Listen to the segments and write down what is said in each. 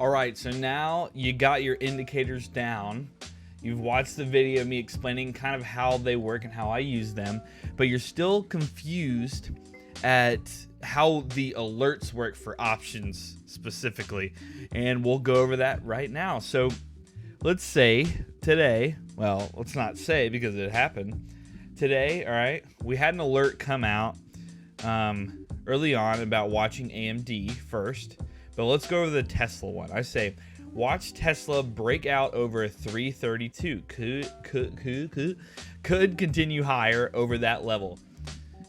All right, so now you got your indicators down. You've watched the video of me explaining kind of how they work and how I use them, but you're still confused at how the alerts work for options specifically. And we'll go over that right now. So let's say today, well, let's not say because it happened. Today, all right, we had an alert come out early on about watching AMD first. But let's go over the Tesla one. I say, watch Tesla break out over 332. Could continue higher over that level.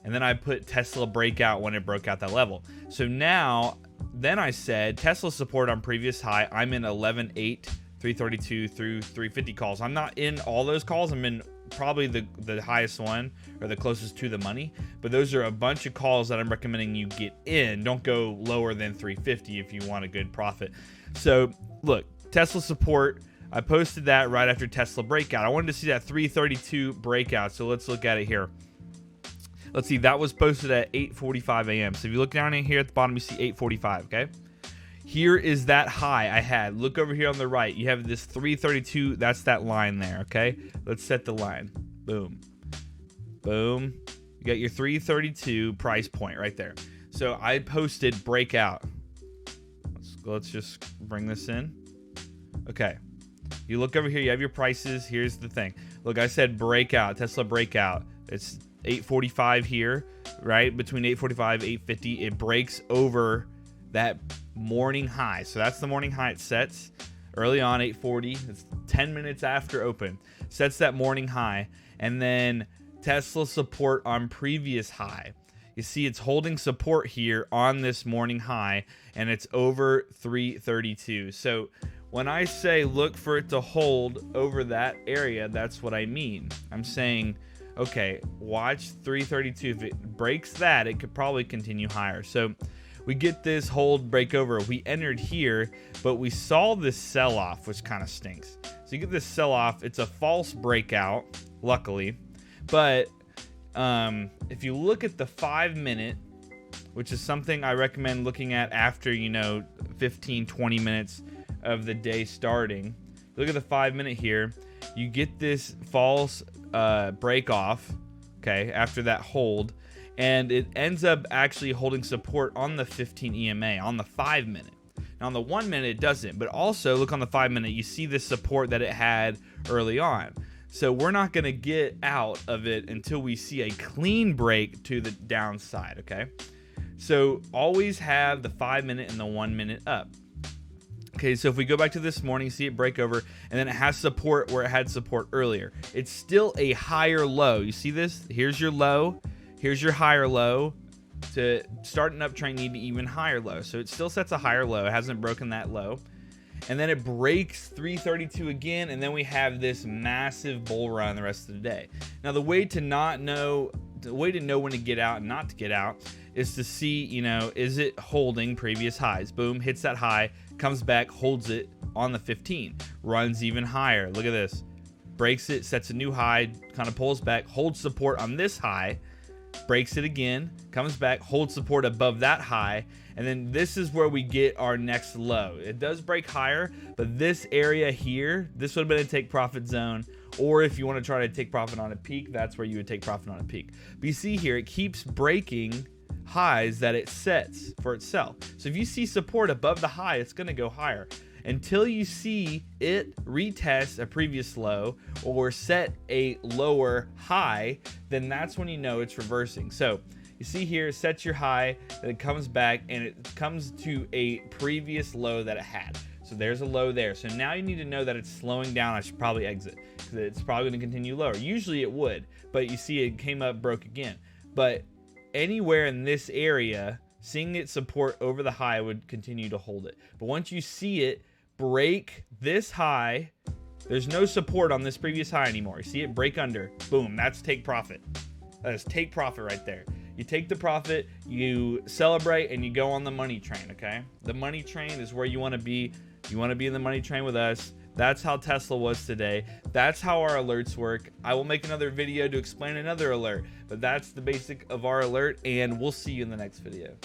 And then I put Tesla breakout when it broke out that level. So now, then I said Tesla support on previous high. I'm in 11.8, 332 through 350 calls. I'm not in all those calls. I'm in probably the highest one or the closest to the money, but those are a bunch of calls that I'm recommending you get in. Don't go lower than 350 if you want a good profit. So look, Tesla support, I posted that right after Tesla breakout. I wanted to see that 332 breakout, so let's look at it here. Let's see, that was posted at 8:45 a.m. So if you look down in here at the bottom, you see 8:45, okay? Here is that high I had. Look over here on the right. You have this 332. That's that line there, okay? Let's set the line. Boom. Boom. You got your 332 price point right there. So I posted breakout. Let's just bring this in. Okay. You look over here. You have your prices. Here's the thing. Look, I said breakout. Tesla breakout. It's 8:45 here, right? Between 8:45 8:50. It breaks over that morning high. So that's the morning high it sets early on, 8:40. It's 10 minutes after open. Sets that morning high. And then Tesla support on previous high. You see it's holding support here on this morning high, and it's over 332. So when I say look for it to hold over that area, that's what I mean. I'm saying, okay, watch 332. If it breaks that, it could probably continue higher. So we get this hold break over. We entered here, but we saw this sell-off, which kind of stinks. So you get this sell-off. It's a false breakout, luckily. But if you look at the 5-minute, which is something I recommend looking at after, 15, 20 minutes of the day starting. Look at the 5-minute here. You get this false break off, okay, after that hold. And it ends up actually holding support on the 15 EMA, on the 5-minute. Now, on the 1-minute, it doesn't. But also, look on the 5-minute, you see the support that it had early on. So we're not going to get out of it until we see a clean break to the downside, okay? So always have the 5-minute and the 1-minute up. Okay, so if we go back to this morning, see it break over, and then it has support where it had support earlier. It's still a higher low. You see this? Here's your low. Here's your higher low. To start an uptrend, you need an even higher low. So it still sets a higher low. It hasn't broken that low. And then it breaks 332 again, and then we have this massive bull run the rest of the day. Now, the way to know when to get out and not to get out is to see, is it holding previous highs? Boom, hits that high, comes back, holds it on the 15, runs even higher. Look at this. Breaks it, sets a new high, kind of pulls back, holds support on this high, breaks it again, comes back, holds support above that high, and then this is where we get our next low. It does break higher, but this area here, this would have been a take profit zone, or if you want to try to take profit on a peak, that's where you would take profit on a peak. But you see here, it keeps breaking highs that it sets for itself. So if you see support above the high, it's going to go higher. Until you see it retest a previous low or set a lower high, then that's when you know it's reversing. So you see here, it sets your high, then it comes back, and it comes to a previous low that it had. So there's a low there. So now you need to know that it's slowing down. I should probably exit because it's probably going to continue lower. Usually it would, but you see it came up, broke again. But anywhere in this area, seeing it support over the high would continue to hold it. But once you see it break this high, there's no support on this previous high anymore. You see it break under, boom, that's take profit. That is take profit right there. You take the profit, you celebrate, and you go on the money train, okay? The money train is where you want to be. You want to be in the money train with us. That's how Tesla was today. That's how our alerts work. I will make another video to explain another alert, but that's the basic of our alert, and we'll see you in the next video.